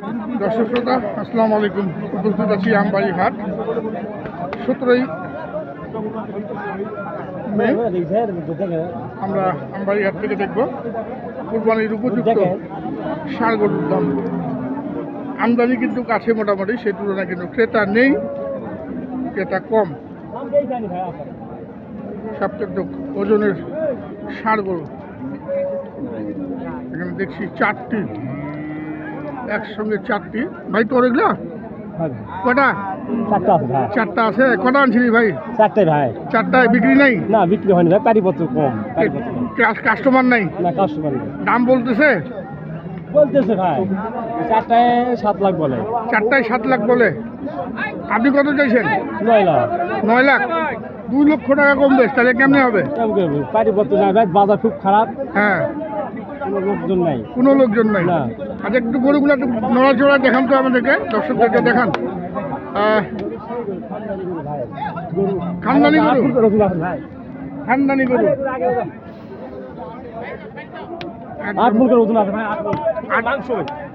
দর্শক শ্রোতা আসসালামু আলাইকুম। উপস্থিত আছি আমবাড়ি হাট 17ই মে। আমরা আমবাড়ি হাট থেকে দেখব কুরবানির উপযুক্ত ষাঁড় গরুর দাম। আমদানি কিন্তু কাছে মোটামুটি, সেই তুলনায় কিন্তু ক্রেতা নেই, ক্রেতা কম। সবচেয়ে ওজনের ষাঁড় গরু এখানে দেখছি 4টি, একসঙ্গে 4টি। ভাই তোর এগুলা কটা? 4টা আছে। কটা আনছিলি ভাই? 4টাই ভাই। 4টায় বিক্রি নাই? না, বিক্রি হয়নি ভাই, পারিপত্র কম। কাস্টমার নাই? না, কাস্টমার নেই। দাম বলতেছে ভাই 4টায় 7 লাখ বলে। 4টায় 7 লাখ বলে। আপনি কত চাইছেন? 9 লাখ। 9 লাখ। 2 লক্ষ টাকা কম বেশ, তাহলে কেমনে হবে? পারিপত্র নাই ভাই, বাজার খুব খারাপ। হ্যাঁ, কোনো লোকজন নাই। কোনো লোকজন নাই না। আচ্ছা, একটু গরুগুলো একটু নড়াচড়া দেখান তো আমাদেরকে, দর্শকদেরকে দেখান। খানদানি গরু, খানদানি গরু। 8 মণ করে ওজন আছে ভাই। 8 মাংস।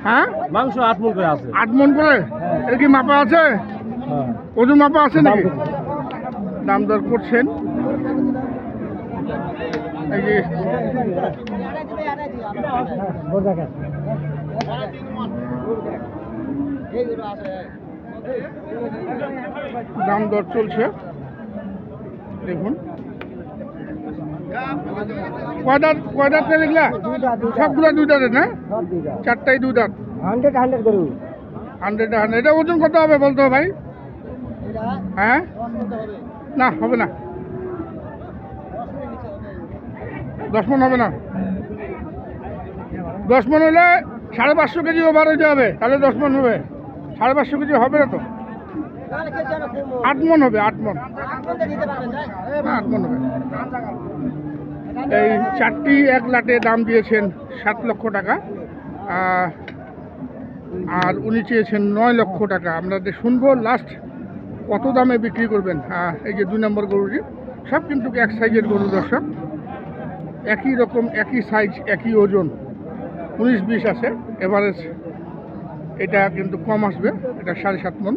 হ্যাঁ, মাংস 8 মণ করে আছে। 8 মণ করে। এটা কি মাপা আছে? হ্যাঁ, ওজন মাপা আছে নাকি? দাম দর করছেন। এই যে দাম দর চলছে, দেখুন। কয় দাঁত এগুলা? সবগুলা 2 দাঁতের না? 4টাই 2 দাঁত। 100 করু। 100 এটা ওজন কত হবে বলতো ভাই? হ্যাঁ, না হবে না, 10 মণ হবে না। 10 মণ হলে 550 কেজি ওভার হইতে হবে, তাহলে 10 মণ হবে। 550 কেজি হবে না তো, 8 মণ হবে। 8 মণ, 8 মণ হবে। এই 4টি এক লাটে দাম দিয়েছেন 7 লক্ষ টাকা, আর উনি চেয়েছেন 9 লক্ষ টাকা। আমরা শুনবো লাস্ট কত দামে বিক্রি করবেন। এই যে 2 নম্বর গরুটি, সব কিন্তু এক সাইজের গরু দর্শক, একই রকম, একই সাইজ, একই ওজন। 19-20 আছে এভারেজ। এটা কিন্তু কম আসবে, এটা 7.5 মণ।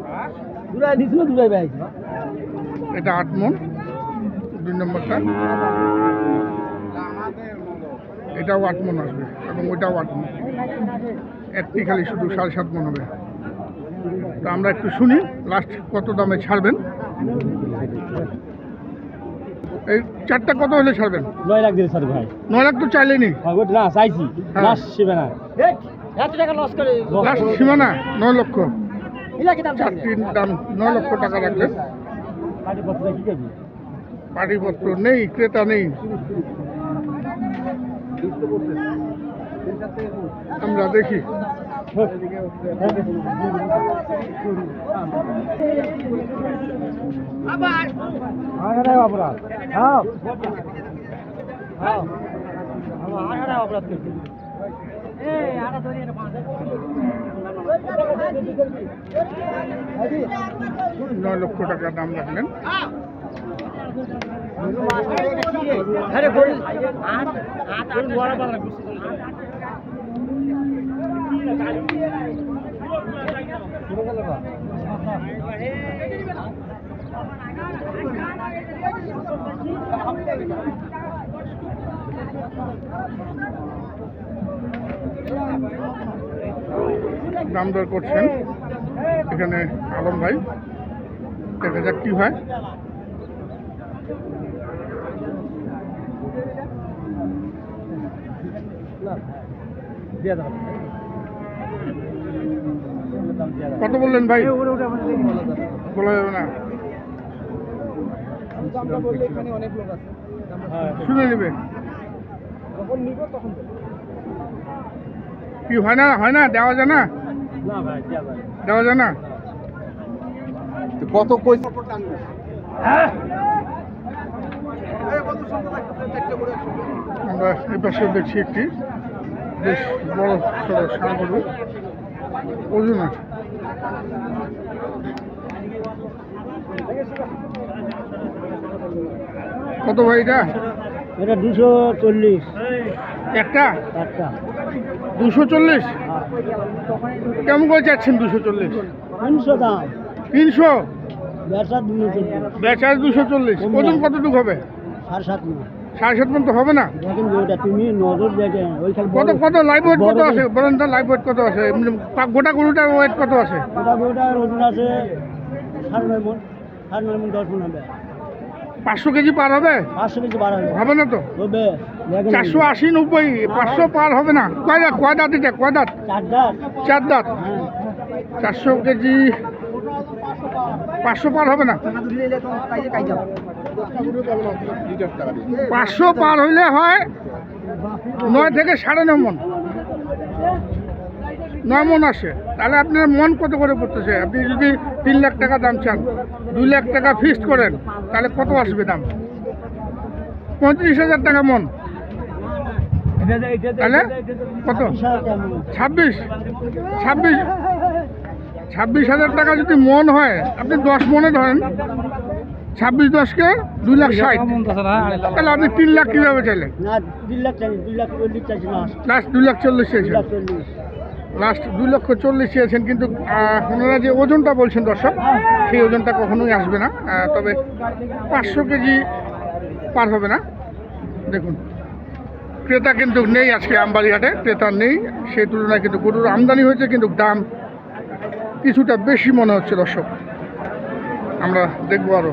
এটা 8 মণ 2 নম্বরটা। এটাও 8 মণ আসবে এবং ওইটাও 8 মণ। একটি খালি শুধু 7.5 মণ হবে। তো আমরা একটু শুনি লাস্ট কত দামে ছাড়বেন। এই 4টা কত হলে ছাড়বেন? 9 লাখ দিয়ে ছাড়বে ভাই। 9 লাখ তো চাইলেনি? না, চাইছি। লাস্ট সীমানা। লাস্ট সীমানা 9 লক্ষ। 4টির দাম 9 লক্ষ টাকা রাখলেন। পারিপত্র কি করবি? পাটিপত্র নেই, ক্রেতা নেই। আমরা দেখি। নয় লক্ষ টাকা দাম রাখলেন। দাম দর করছেন এখানে আলম ভাই, দেখা যাক কি হয়। কত বললেন ভাই? বলা যাবে না, শুনে নেবে। কি হয় না, হয় না, দেওয়া যায় না, দেওয়া যায় না। কত আমরা এই পাশে দেখছি একটি বেশ বড় সড়ো ষাঁড় গরু, ওজন আছে। কত ভাই এটা? এটা 240 একটা। 240 কেমন করে যাচ্ছেন 240? 300 দাম 300 বেচা 240 বেচার 240। ওজন কতটুকু হবে? 7.5 7.5 মন তো হবে না। দেখেন ওটা তুমি নজর দেখেন ওইখানে কত কত লাইভ ওয়েট কত আছে বলেন তো? লাইভ ওয়েট কত আছে? এমনি গোটা গরুটার ওয়েট কত আছে? ওটার ওজন আছে 9.5 মন 9.5 মন 10 মন হবে 500 কেজি পার হবে? 500 কেজি বার হবে হবে না তো। হবে দেখেন 480 90 500 পার হবে না। কয় দাঁত এটা? কয় দাঁত? 4 দাঁত 4 দাঁত। হ্যাঁ 400 কেজি 500 পার হবে না। 500 পার হইলে হয় 9 থেকে 9.5 মন। 9 মন আসে। তাহলে আপনার মন কত করে পড়তেছে? আপনি যদি 3 লাখ টাকা দাম চান, 2 লাখ টাকা ফিক্সড করেন, তাহলে কত আসবে দাম? 35,000 টাকা মন। তাহলে কত? 26,000 টাকা যদি মন হয়, আপনি 10 মনে ধরেন, 26 10-কে 2,60,000। তাহলে আপনি 3 লাখ কীভাবে চাইলেন? না 2 লাখ চাই 2 লাখ 40 চাইছি না লাস্ট 2,40,000 2 চেয়েছেন। লাখ 40 লাস্ট 2,40,000 চেয়েছেন, কিন্তু ওনারা যে ওজনটা বলছেন দর্শক, সেই ওজনটা কখনোই আসবে না। তবে 500 কেজি পার হবে না। দেখুন, ক্রেতা কিন্তু নেই আজকে আমবাড়ি হাটে, ক্রেতা নেই। সেই তুলনায় কিন্তু গরুর আমদানি হয়েছে, কিন্তু দাম কিছুটা বেশি মনে হচ্ছে দর্শক। আমরা দেখবো আরো।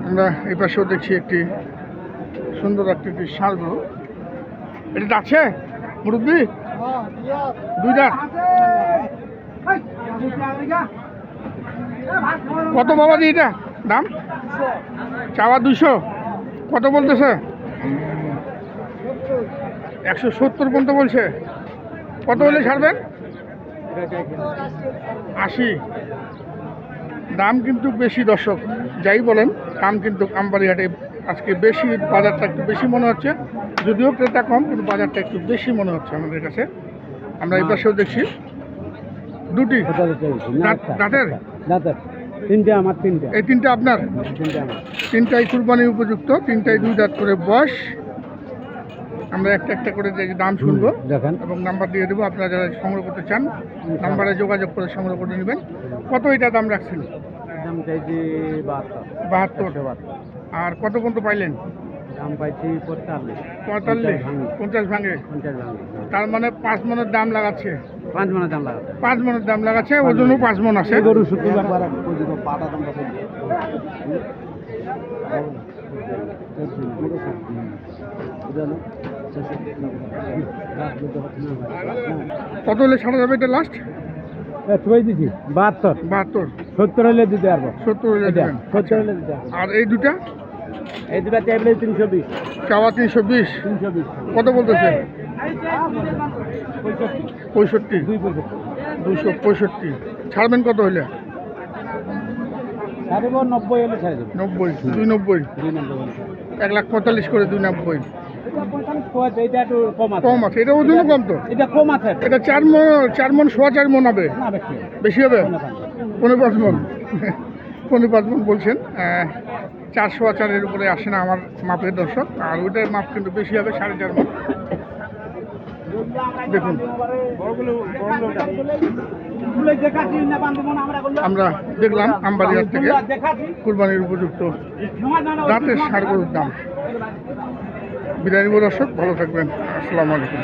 আমরা এই পাশেও দেখছি একটি সুন্দর একটি ষাঁড় গরু। এটা আছে মুরব্বী? 2 দাঁত। কত বাবা দি এটা দাম? চাওয়া 200। কত বলতেছে? 170 পর্যন্ত বলছে। কত হলে ছাড়বেন? 80। দাম কিন্তু বেশি দর্শক, যাই বলেন দাম কিন্তু আমবাড়ি হাটে আজকে বেশি। বাজারটা একটু বেশি মনে হচ্ছে, যদিও ক্রেতা কম, কিন্তু বাজারটা একটু বেশি মনে হচ্ছে আমাদের কাছে। আমরা এই পাশেও দেখছি দুটি দাঁতের। দাঁতের 3টে আমার 3টে এই 3টা আপনার? 3টে আমার 3টাই কুরবানির উপযুক্ত, 3টাই 2 দাঁত করে বয়স। আমরা একটা একটা করে যে দাম শুনবো দেখেন এবং নাম্বার দিয়ে দেবো। আপনারা যারা সংগ্রহ করতে চান, নাম্বারে যোগাযোগ করে সংগ্রহ করে নেবেন। কত এটা দাম রাখছেন? দাম চাইছি 72। আর কত পর্যন্ত পাইলেন? দাম পাইছি 45 50 ভাঙে। 50 ভাঙে তার মানে 5 মনের দাম লাগাচ্ছে। 5 মনের দাম লাগাতে 5 মনের দাম লাগাচ্ছে, ওজনও 5 মন আছে। গরু শুক্রবার পাড়া পর্যন্ত পাটা দাম কত? কত হলে ছাড়া যাবে এটা লাস্ট? তুই দিছি 72 72। 70 হলে দিতে পারবো 70 হলে দেবেন। 70 হলে দিতে পারবো। আর এই দুটা এই দুটা চাইলে 320 চাওয়া 320। 320 কত বলতেছে? 65 65। 265। ছাড়বেন কত হলে? ছাড়ব 90 হলে ছেড়ে দেবো 90। 290। 1,45,000 করে 290। এটা একটু কম আছে কম আছে, এটা ওজনও কম তো। এটা কম আছে এটা 4 মন 4.25 মন হবে। না বেশি বেশি হবে? 5.5 মন। 5.5 মন বলছেন। 4.25 উপরে আসে না আমার মাপের দর্শক। আর ওইটার মাপ কিন্তু বেশি হবে, 4.5 মন। দেখুন, আমরা দেখলাম আমবাড়িহাট থেকে কুরবানির উপযুক্ত দাঁতের ষাঁড় গরুর দাম। বিদায় নিব দর্শক, ভালো থাকবেন। আসসালামু আলাইকুম।